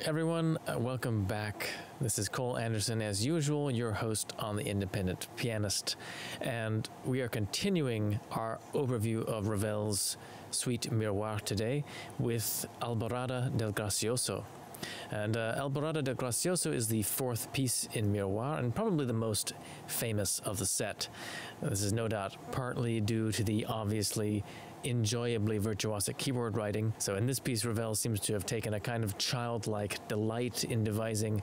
everyone, welcome back. This is Cole Anderson, as usual, your host on The Independent Pianist, and we are continuing our overview of Ravel's Suite Miroir today with Alborada del Gracioso. And Alborada del Gracioso is the fourth piece in Miroir and probably the most famous of the set. This is no doubt partly due to the obviously enjoyably virtuosic keyboard writing. So in this piece, Ravel seems to have taken a kind of childlike delight in devising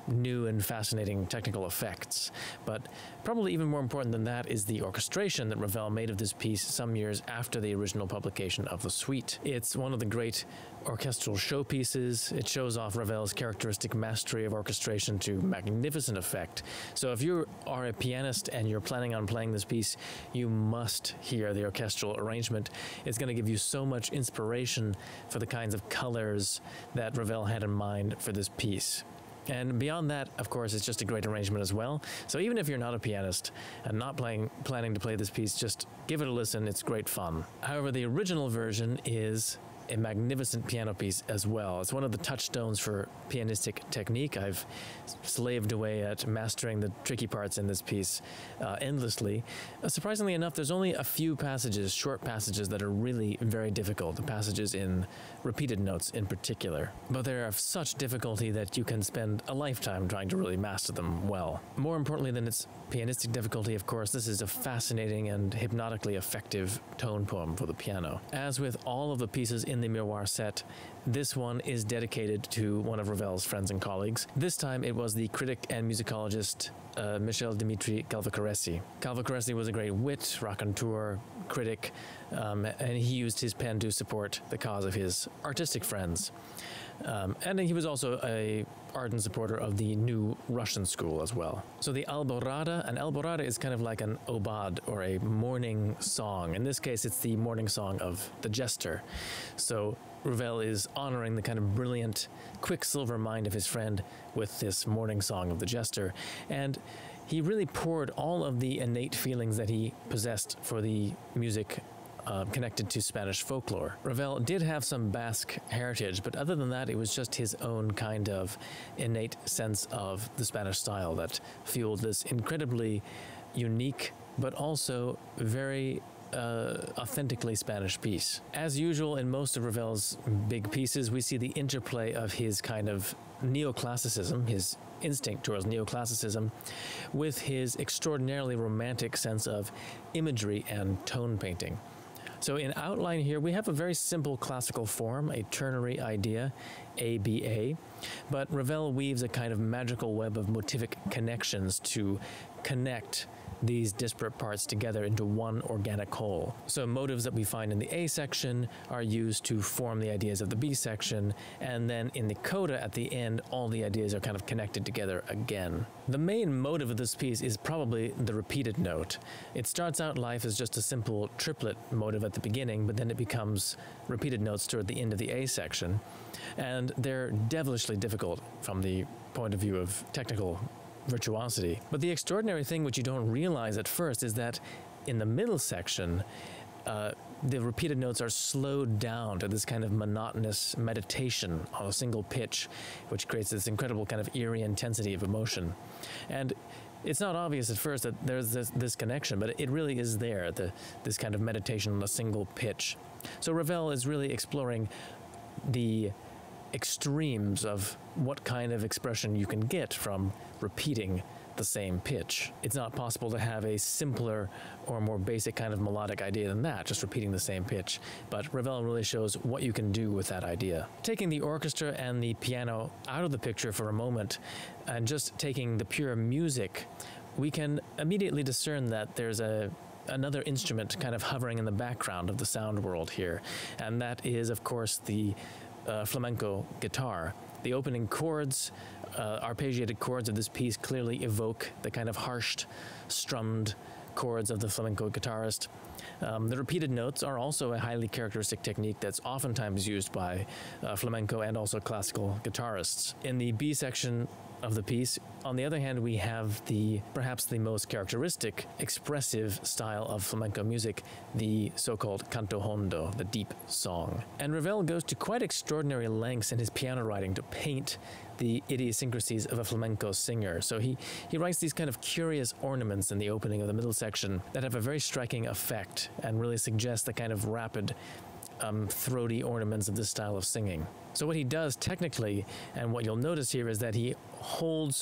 new and fascinating technical effects. But probably even more important than that is the orchestration that Ravel made of this piece some years after the original publication of the suite. It's one of the great orchestral showpieces. It shows off Ravel's characteristic mastery of orchestration to magnificent effect. So if you are a pianist and you're planning on playing this piece, you must hear the orchestral arrangement. It's going to give you so much inspiration for the kinds of colors that Ravel had in mind for this piece. And beyond that, of course, it's just a great arrangement as well. So even if you're not a pianist and not planning to play this piece, just give it a listen. It's great fun. However, the original version is a magnificent piano piece as well. It's one of the touchstones for pianistic technique. I've slaved away at mastering the tricky parts in this piece endlessly. Surprisingly enough, there's only a few passages, short passages, that are really very difficult, the passages in repeated notes in particular. But they're of such difficulty that you can spend a lifetime trying to really master them well. More importantly than its pianistic difficulty, of course, this is a fascinating and hypnotically effective tone poem for the piano. As with all of the pieces in the Miroir set, this one is dedicated to one of Ravel's friends and colleagues. This time it was the critic and musicologist Michel Dimitri Calvacaresi. Calvacaresi was a great wit, raconteur, critic, and he used his pen to support the cause of his artistic friends. And he was also an ardent supporter of the new Russian school as well. So the Alborada is kind of like an aubade or a morning song. In this case, it's the morning song of the jester. So Ravel is honoring the kind of brilliant, quicksilver mind of his friend with this morning song of the jester. And he really poured all of the innate feelings that he possessed for the music connected to Spanish folklore. Ravel did have some Basque heritage, but other than that, it was just his own kind of innate sense of the Spanish style that fueled this incredibly unique, but also very authentically Spanish piece. As usual in most of Ravel's big pieces, we see the interplay of his kind of neoclassicism, his instinct towards neoclassicism, with his extraordinarily romantic sense of imagery and tone painting. So in outline here, we have a very simple classical form, a ternary idea, ABA, but Ravel weaves a kind of magical web of motivic connections to connect these disparate parts together into one organic whole. So motives that we find in the A section are used to form the ideas of the B section, and then in the coda at the end, all the ideas are kind of connected together again. The main motive of this piece is probably the repeated note. It starts out life as just a simple triplet motive at the beginning, but then it becomes repeated notes toward the end of the A section, and they're devilishly difficult from the point of view of technical virtuosity. But the extraordinary thing, which you don't realize at first, is that in the middle section, the repeated notes are slowed down to this kind of monotonous meditation on a single pitch, which creates this incredible kind of eerie intensity of emotion. And it's not obvious at first that there's this connection, but it really is there, this kind of meditation on a single pitch. So Ravel is really exploring the extremes of what kind of expression you can get from repeating the same pitch. It's not possible to have a simpler or more basic kind of melodic idea than that, just repeating the same pitch. But Ravel really shows what you can do with that idea. Taking the orchestra and the piano out of the picture for a moment, and just taking the pure music, we can immediately discern that there's another instrument kind of hovering in the background of the sound world here. And that is, of course, the flamenco guitar. The opening chords, arpeggiated chords of this piece clearly evoke the kind of harshed, strummed chords of the flamenco guitarist. The repeated notes are also a highly characteristic technique that's oftentimes used by flamenco and also classical guitarists. In the B section, of the piece. On the other hand, we have perhaps the most characteristic expressive style of flamenco music, the so-called canto hondo, the deep song. And Ravel goes to quite extraordinary lengths in his piano writing to paint the idiosyncrasies of a flamenco singer. So he writes these kind of curious ornaments in the opening of the middle section that have a very striking effect and really suggest the kind of rapid throaty ornaments of this style of singing. So what he does technically, and what you'll notice here, is that he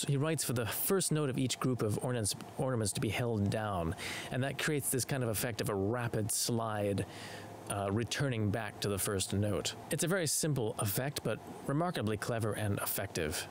writes for the first note of each group of ornaments to be held down, and that creates this kind of effect of a rapid slide returning back to the first note. It's a very simple effect, but remarkably clever and effective.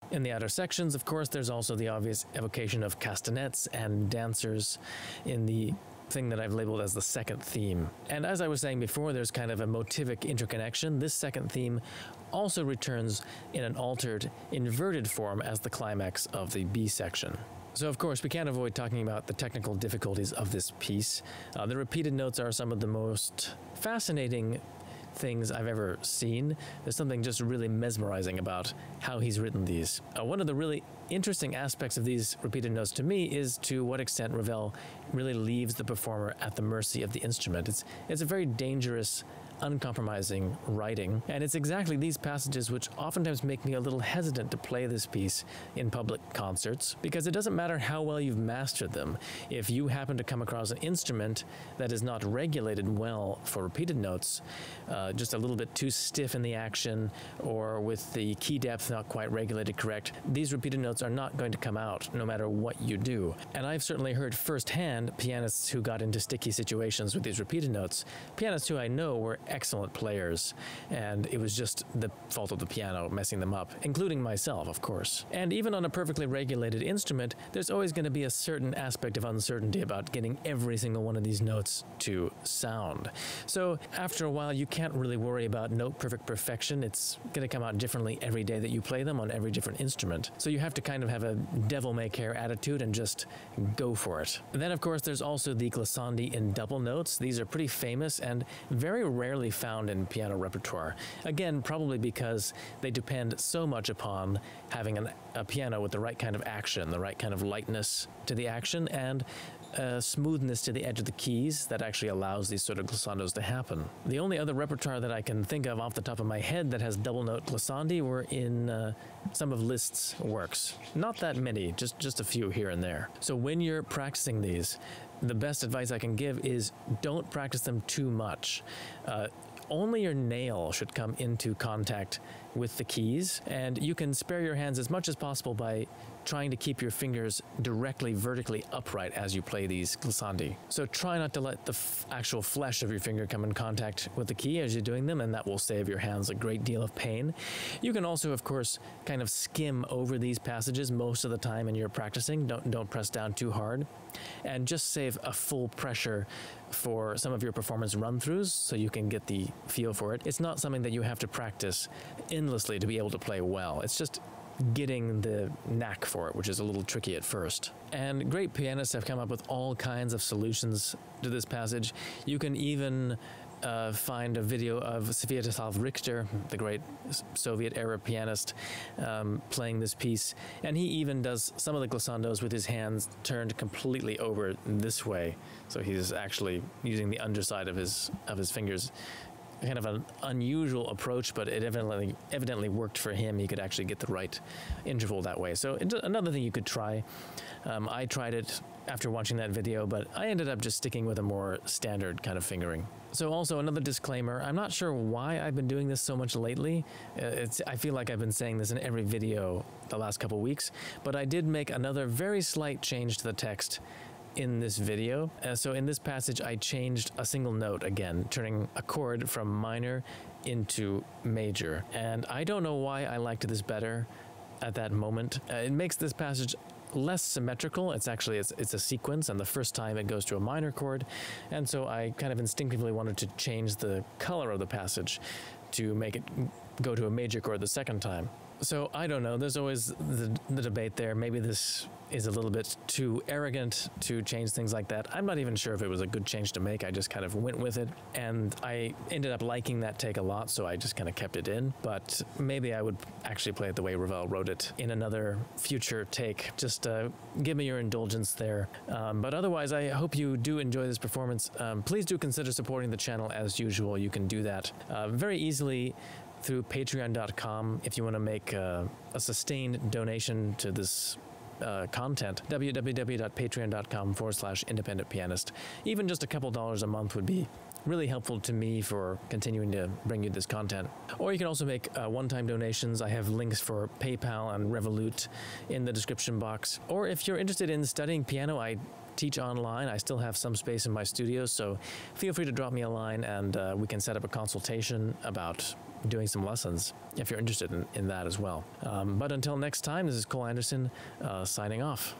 In the outer sections, of course, there's also the obvious evocation of castanets and dancers in the thing that I've labeled as the second theme. And as I was saying before, there's kind of a motivic interconnection. This second theme also returns in an altered, inverted form as the climax of the B section. So of course, we can't avoid talking about the technical difficulties of this piece. The repeated notes are some of the most fascinating things I've ever seen. There's something just really mesmerizing about how he's written these. One of the really interesting aspects of these repeated notes to me is to what extent Ravel really leaves the performer at the mercy of the instrument. It's a very dangerous, uncompromising writing, and it's exactly these passages which oftentimes make me a little hesitant to play this piece in public concerts, because it doesn't matter how well you've mastered them. If you happen to come across an instrument that is not regulated well for repeated notes, just a little bit too stiff in the action, or with the key depth not quite regulated correct, these repeated notes are not going to come out no matter what you do. And I've certainly heard firsthand pianists who got into sticky situations with these repeated notes, pianists who I know were excellent players, and it was just the fault of the piano messing them up, including myself, of course. And even on a perfectly regulated instrument, there's always going to be a certain aspect of uncertainty about getting every single one of these notes to sound. So after a while, you can't really worry about note perfection. It's going to come out differently every day that you play them on every different instrument. So you have to kind of have a devil-may-care attitude and just go for it. And then, of course, there's also the glissandi in double notes. These are pretty famous and very rarely found in piano repertoire. Again, probably because they depend so much upon having a piano with the right kind of action, the right kind of lightness to the action, and smoothness to the edge of the keys that actually allows these sort of glissandos to happen. The only other repertoire that I can think of off the top of my head that has double note glissandi were in some of Liszt's works. Not that many, just a few here and there. So when you're practicing these, the best advice I can give is don't practice them too much. Only your nail should come into contact with the keys, and you can spare your hands as much as possible by trying to keep your fingers directly vertically upright as you play these glissandi. So try not to let the actual flesh of your finger come in contact with the key as you're doing them, and that will save your hands a great deal of pain. You can also, of course, kind of skim over these passages most of the time when you're practicing. Don't press down too hard, and just save a full pressure for some of your performance run-throughs so you can get the feel for it. It's not something that you have to practice endlessly to be able to play well. It's just getting the knack for it, which is a little tricky at first. And great pianists have come up with all kinds of solutions to this passage. You can even find a video of Sviatoslav Richter, the great Soviet-era pianist, playing this piece, and he even does some of the glissandos with his hands turned completely over this way. So he's actually using the underside of his fingers. Kind of an unusual approach, but it evidently worked for him. He could actually get the right interval that way. So another thing you could try. I tried it after watching that video, but I ended up just sticking with a more standard kind of fingering. So also another disclaimer, I'm not sure why I've been doing this so much lately. I feel like I've been saying this in every video the last couple weeks, but I did make another very slight change to the text in this video. So in this passage, I changed a single note again, turning a chord from minor into major. And I don't know why I liked this better at that moment. It makes this passage less symmetrical. It's actually, it's a sequence, and the first time it goes to a minor chord. And so I kind of instinctively wanted to change the color of the passage to make it go to a major chord the second time. So I don't know. There's always the debate there. Maybe this is a little bit too arrogant to change things like that. I'm not even sure if it was a good change to make. I just kind of went with it, and I ended up liking that take a lot, so I just kind of kept it in. But maybe I would actually play it the way Ravel wrote it in another future take. Just give me your indulgence there. But otherwise, I hope you do enjoy this performance. Please do consider supporting the channel as usual. You can do that very easily through patreon.com if you want to make a sustained donation to this content. www.patreon.com/independent pianist. Even just a couple dollars a month would be really helpful to me for continuing to bring you this content. Or you can also make one-time donations. I have links for PayPal and Revolut in the description box. Or if you're interested in studying piano, I teach online. I still have some space in my studio, so feel free to drop me a line and we can set up a consultation about doing some lessons if you're interested in that as well. But until next time, this is Cole Anderson signing off.